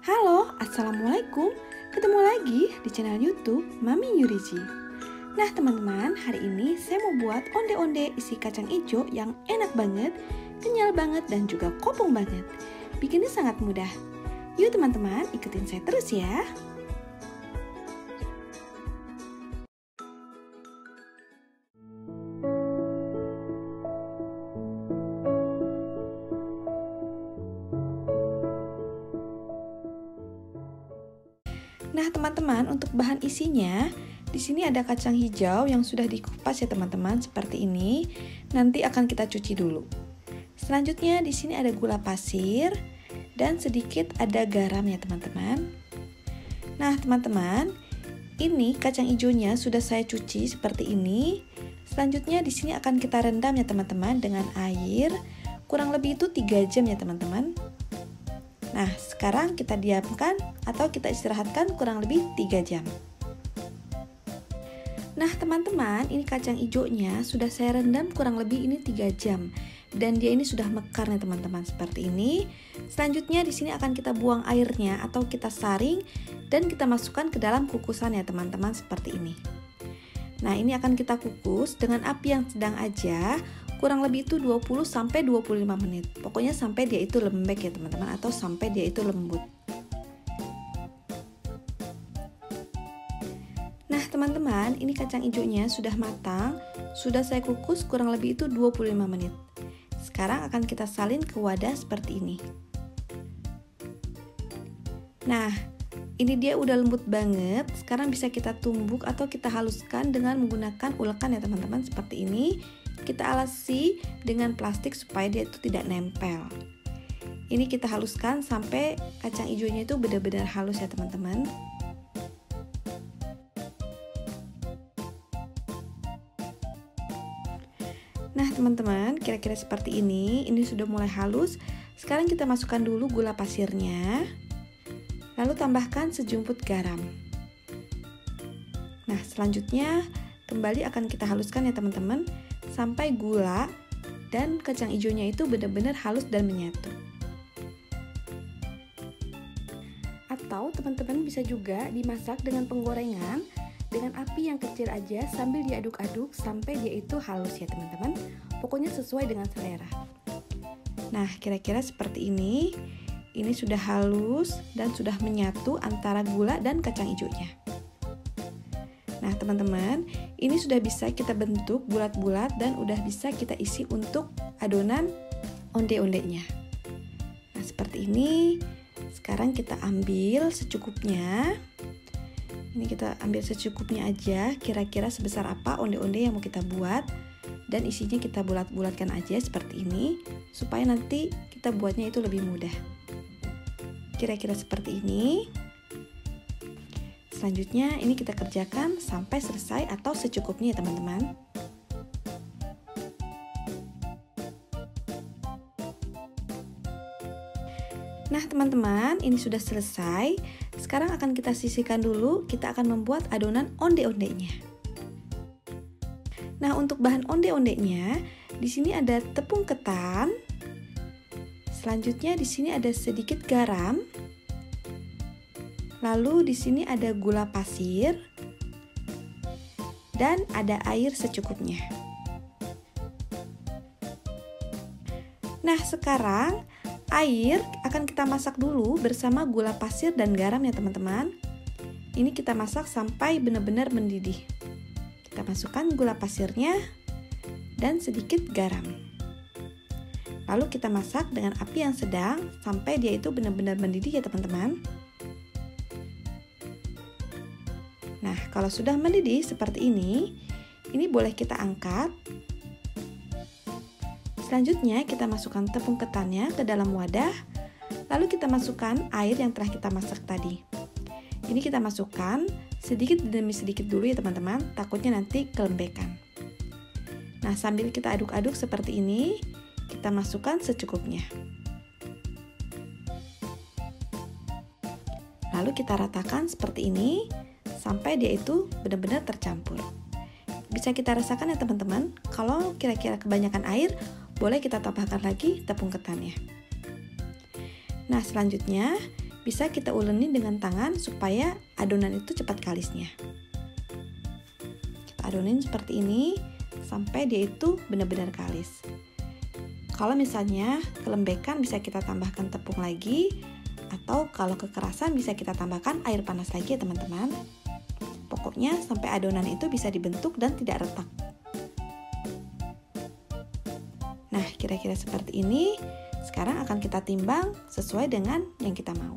Halo, Assalamualaikum. Ketemu lagi di channel YouTube Mami Yuriji. Nah teman-teman, hari ini saya mau buat onde-onde isi kacang hijau yang enak banget, kenyal banget, dan juga kopong banget. Bikinnya sangat mudah. Yuk teman-teman, ikutin saya terus ya. Nah teman-teman, untuk bahan isinya, di sini ada kacang hijau yang sudah dikupas ya teman-teman, seperti ini. Nanti akan kita cuci dulu. Selanjutnya di sini ada gula pasir dan sedikit ada garam ya teman-teman. Nah teman-teman, ini kacang hijaunya sudah saya cuci seperti ini. Selanjutnya di sini akan kita rendam ya teman-teman dengan air kurang lebih itu 3 jam ya teman-teman. Nah, sekarang kita diamkan atau kita istirahatkan kurang lebih 3 jam. Nah, teman-teman, ini kacang hijaunya sudah saya rendam kurang lebih ini 3 jam. Dan dia ini sudah mekar nih teman-teman, seperti ini. Selanjutnya di sini akan kita buang airnya atau kita saring dan kita masukkan ke dalam kukusan ya teman-teman, seperti ini. Nah, ini akan kita kukus dengan api yang sedang aja. Kurang lebih itu 20-25 menit. Pokoknya sampai dia itu lembek ya teman-teman, atau sampai dia itu lembut. Nah teman-teman, ini kacang hijaunya sudah matang. Sudah saya kukus kurang lebih itu 25 menit. Sekarang akan kita salin ke wadah seperti ini. Nah, ini dia udah lembut banget. Sekarang bisa kita tumbuk atau kita haluskan dengan menggunakan ulekan ya teman-teman, seperti ini. Kita alasi dengan plastik supaya dia itu tidak nempel. Ini kita haluskan sampai kacang hijaunya itu benar-benar halus ya teman-teman. Nah teman-teman, kira-kira seperti ini sudah mulai halus. Sekarang kita masukkan dulu gula pasirnya, lalu tambahkan sejumput garam. Nah selanjutnya kembali akan kita haluskan ya teman-teman, sampai gula dan kacang hijaunya itu benar-benar halus dan menyatu. Atau teman-teman bisa juga dimasak dengan penggorengan dengan api yang kecil aja sambil diaduk-aduk sampai dia itu halus ya teman-teman. Pokoknya sesuai dengan selera. Nah, kira-kira seperti ini. Ini sudah halus dan sudah menyatu antara gula dan kacang hijaunya. Nah teman-teman, ini sudah bisa kita bentuk bulat-bulat dan udah bisa kita isi untuk adonan onde-ondenya. Nah seperti ini. Sekarang kita ambil secukupnya. Ini kita ambil secukupnya aja, kira-kira sebesar apa onde-onde yang mau kita buat. Dan isinya kita bulat-bulatkan aja seperti ini, supaya nanti kita buatnya itu lebih mudah. Kira-kira seperti ini. Selanjutnya ini kita kerjakan sampai selesai atau secukupnya ya teman-teman. Nah teman-teman, ini sudah selesai. Sekarang akan kita sisihkan dulu. Kita akan membuat adonan onde-ondenya. Nah untuk bahan onde-ondenya, di sini ada tepung ketan. Selanjutnya di sini ada sedikit garam. Lalu di sini ada gula pasir dan ada air secukupnya. Nah, sekarang air akan kita masak dulu bersama gula pasir dan garam ya teman-teman. Ini kita masak sampai benar-benar mendidih. Kita masukkan gula pasirnya dan sedikit garam. Lalu kita masak dengan api yang sedang sampai dia itu benar-benar mendidih ya teman-teman. Nah, kalau sudah mendidih seperti ini boleh kita angkat. Selanjutnya kita masukkan tepung ketannya ke dalam wadah. Lalu kita masukkan air yang telah kita masak tadi. Ini kita masukkan sedikit demi sedikit dulu ya teman-teman, takutnya nanti kelembekan. Nah, sambil kita aduk-aduk seperti ini, kita masukkan secukupnya. Lalu kita ratakan seperti ini sampai dia itu benar-benar tercampur. Bisa kita rasakan ya teman-teman, kalau kira-kira kebanyakan air, boleh kita tambahkan lagi tepung ketannya. Nah selanjutnya bisa kita uleni dengan tangan supaya adonan itu cepat kalisnya. Kita adonin seperti ini sampai dia itu benar-benar kalis. Kalau misalnya kelembekan bisa kita tambahkan tepung lagi, atau kalau kekerasan bisa kita tambahkan air panas lagi ya teman-teman. Pokoknya sampai adonan itu bisa dibentuk dan tidak retak. Nah, kira-kira seperti ini. Sekarang akan kita timbang sesuai dengan yang kita mau.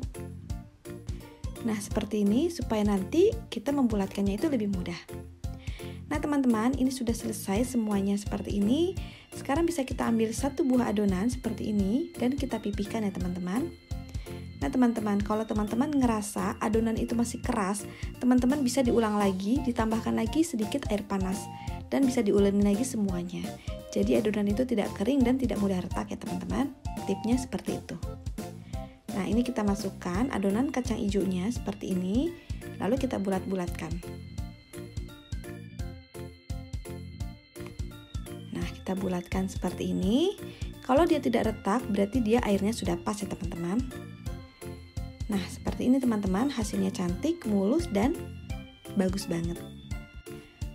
Nah, seperti ini supaya nanti kita membulatkannya itu lebih mudah. Nah, teman-teman, ini sudah selesai semuanya seperti ini. Sekarang bisa kita ambil satu buah adonan seperti ini dan kita pipihkan ya teman-teman. Nah teman-teman, kalau teman-teman ngerasa adonan itu masih keras, teman-teman bisa diulang lagi, ditambahkan lagi sedikit air panas, dan bisa diuleni lagi semuanya. Jadi adonan itu tidak kering dan tidak mudah retak ya teman-teman. Tipnya seperti itu. Nah ini kita masukkan adonan kacang hijaunya seperti ini, lalu kita bulat-bulatkan. Nah kita bulatkan seperti ini. Kalau dia tidak retak berarti dia airnya sudah pas ya teman-teman. Nah, seperti ini teman-teman, hasilnya cantik, mulus, dan bagus banget.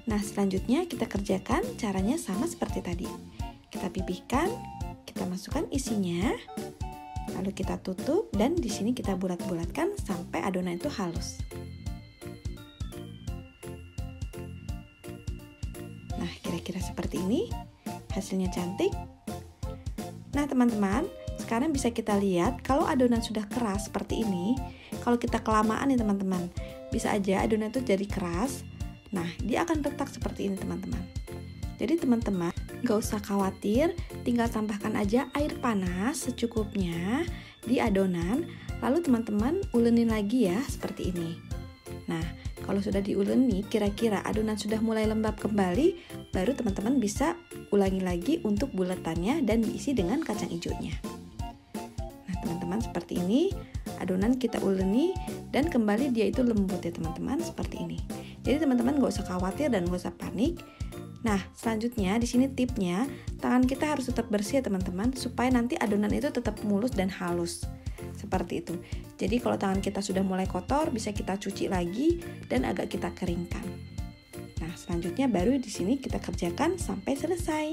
Nah, selanjutnya kita kerjakan caranya sama seperti tadi. Kita pipihkan, kita masukkan isinya, lalu kita tutup, dan di sini kita bulat-bulatkan sampai adonan itu halus. Nah, kira-kira seperti ini, hasilnya cantik. Nah, teman-teman, sekarang bisa kita lihat kalau adonan sudah keras seperti ini, kalau kita kelamaan nih teman-teman, bisa aja adonan itu jadi keras. Nah, dia akan retak seperti ini teman-teman. Jadi teman-teman, gak usah khawatir, tinggal tambahkan aja air panas secukupnya di adonan, lalu teman-teman ulenin lagi ya seperti ini. Nah, kalau sudah diuleni, kira-kira adonan sudah mulai lembab kembali, baru teman-teman bisa ulangi lagi untuk bulatannya dan diisi dengan kacang hijaunya. Teman-teman seperti ini, adonan kita uleni dan kembali dia itu lembut ya teman-teman seperti ini. Jadi teman-teman gak usah khawatir dan gak usah panik. Nah selanjutnya di sini tipnya, tangan kita harus tetap bersih ya teman-teman supaya nanti adonan itu tetap mulus dan halus seperti itu. Jadi kalau tangan kita sudah mulai kotor bisa kita cuci lagi dan agak kita keringkan. Nah selanjutnya baru di sini kita kerjakan sampai selesai.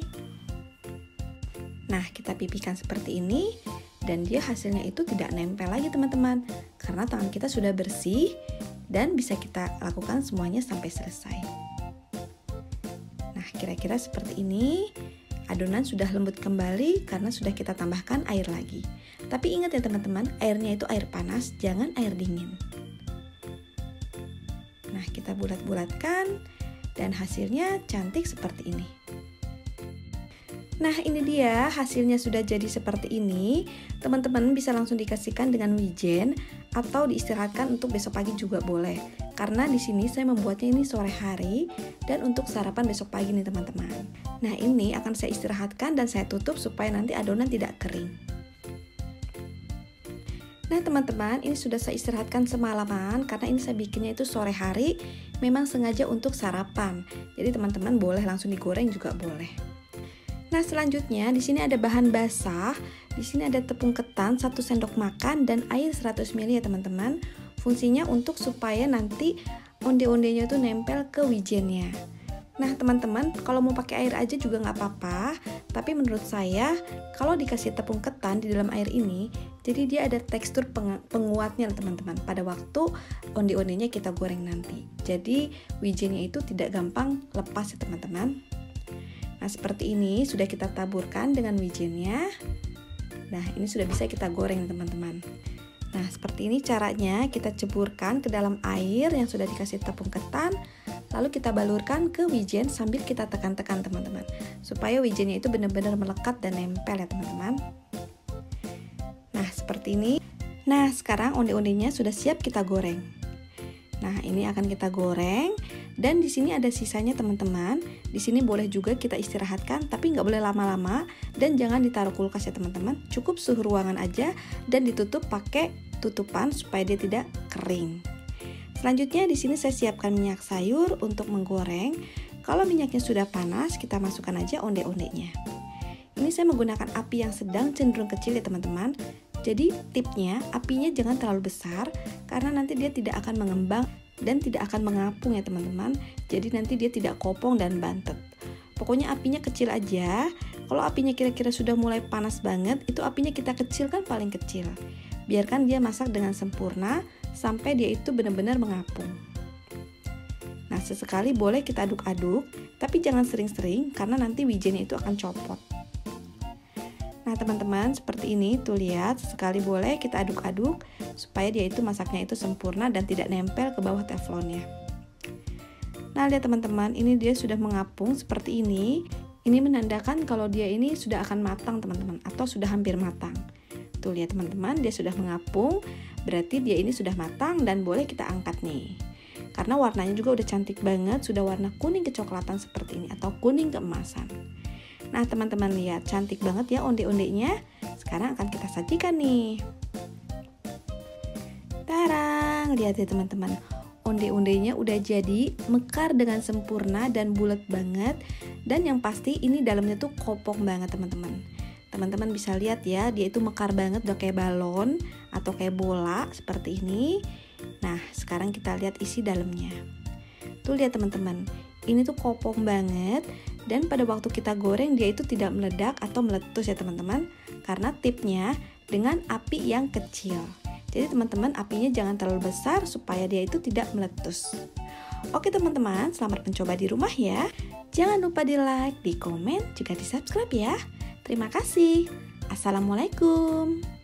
Nah kita pipihkan seperti ini. Dan dia hasilnya itu tidak nempel lagi teman-teman, karena tangan kita sudah bersih dan bisa kita lakukan semuanya sampai selesai. Nah kira-kira seperti ini, adonan sudah lembut kembali karena sudah kita tambahkan air lagi. Tapi ingat ya teman-teman, airnya itu air panas, jangan air dingin. Nah kita bulat-bulatkan dan hasilnya cantik seperti ini. Nah ini dia hasilnya sudah jadi seperti ini. Teman-teman bisa langsung dikasihkan dengan wijen atau diistirahatkan untuk besok pagi juga boleh. Karena di sini saya membuatnya ini sore hari dan untuk sarapan besok pagi nih teman-teman. Nah ini akan saya istirahatkan dan saya tutup supaya nanti adonan tidak kering. Nah teman-teman, ini sudah saya istirahatkan semalaman karena ini saya bikinnya itu sore hari, memang sengaja untuk sarapan. Jadi teman-teman boleh langsung digoreng juga boleh. Nah selanjutnya di sini ada bahan basah, di sini ada tepung ketan 1 sendok makan dan air 100 ml ya teman-teman. Fungsinya untuk supaya nanti onde-ondenya itu nempel ke wijennya. Nah teman-teman, kalau mau pakai air aja juga nggak apa-apa, tapi menurut saya kalau dikasih tepung ketan di dalam air ini, jadi dia ada tekstur penguatnya teman-teman pada waktu onde-ondenya kita goreng nanti. Jadi wijennya itu tidak gampang lepas ya teman-teman. Nah seperti ini sudah kita taburkan dengan wijennya. Nah ini sudah bisa kita goreng teman-teman. Nah seperti ini caranya, kita ceburkan ke dalam air yang sudah dikasih tepung ketan, lalu kita balurkan ke wijen sambil kita tekan-tekan teman-teman, supaya wijennya itu benar-benar melekat dan nempel ya teman-teman. Nah seperti ini. Nah sekarang onde-ondenya sudah siap kita goreng. Nah ini akan kita goreng. Dan di sini ada sisanya teman-teman. Di sini boleh juga kita istirahatkan, tapi nggak boleh lama-lama dan jangan ditaruh kulkas ya teman-teman. Cukup suhu ruangan aja dan ditutup pakai tutupan supaya dia tidak kering. Selanjutnya di sini saya siapkan minyak sayur untuk menggoreng. Kalau minyaknya sudah panas, kita masukkan aja onde-ondenya. Ini saya menggunakan api yang sedang cenderung kecil ya teman-teman. Jadi tipnya, apinya jangan terlalu besar karena nanti dia tidak akan mengembang dan tidak akan mengapung ya teman-teman. Jadi nanti dia tidak kopong dan bantet. Pokoknya apinya kecil aja. Kalau apinya kira-kira sudah mulai panas banget, itu apinya kita kecilkan paling kecil. Biarkan dia masak dengan sempurna sampai dia itu benar-benar mengapung. Nah, sesekali boleh kita aduk-aduk, tapi jangan sering-sering karena nanti wijennya itu akan copot. Nah teman-teman, seperti ini tuh lihat, sekali boleh kita aduk-aduk supaya dia itu masaknya itu sempurna dan tidak nempel ke bawah teflonnya. Nah lihat teman-teman, ini dia sudah mengapung seperti ini. Ini menandakan kalau dia ini sudah akan matang teman-teman, atau sudah hampir matang. Tuh lihat teman-teman, dia sudah mengapung, berarti dia ini sudah matang dan boleh kita angkat nih. Karena warnanya juga udah cantik banget, sudah warna kuning kecoklatan seperti ini atau kuning keemasan. Nah teman-teman lihat, cantik banget ya onde-ondenya. Sekarang akan kita sajikan nih. Tarang, lihat ya teman-teman, onde-ondenya udah jadi, mekar dengan sempurna dan bulat banget. Dan yang pasti ini dalamnya tuh kopong banget teman-teman. Teman-teman bisa lihat ya, dia itu mekar banget, udah kayak balon atau kayak bola seperti ini. Nah sekarang kita lihat isi dalamnya. Tuh lihat teman-teman, ini tuh kopong banget. Dan pada waktu kita goreng dia itu tidak meledak atau meletus ya teman-teman. Karena tipnya dengan api yang kecil. Jadi teman-teman apinya jangan terlalu besar supaya dia itu tidak meletus. Oke teman-teman, selamat mencoba di rumah ya. Jangan lupa di like, di komen, juga di subscribe ya. Terima kasih. Assalamualaikum.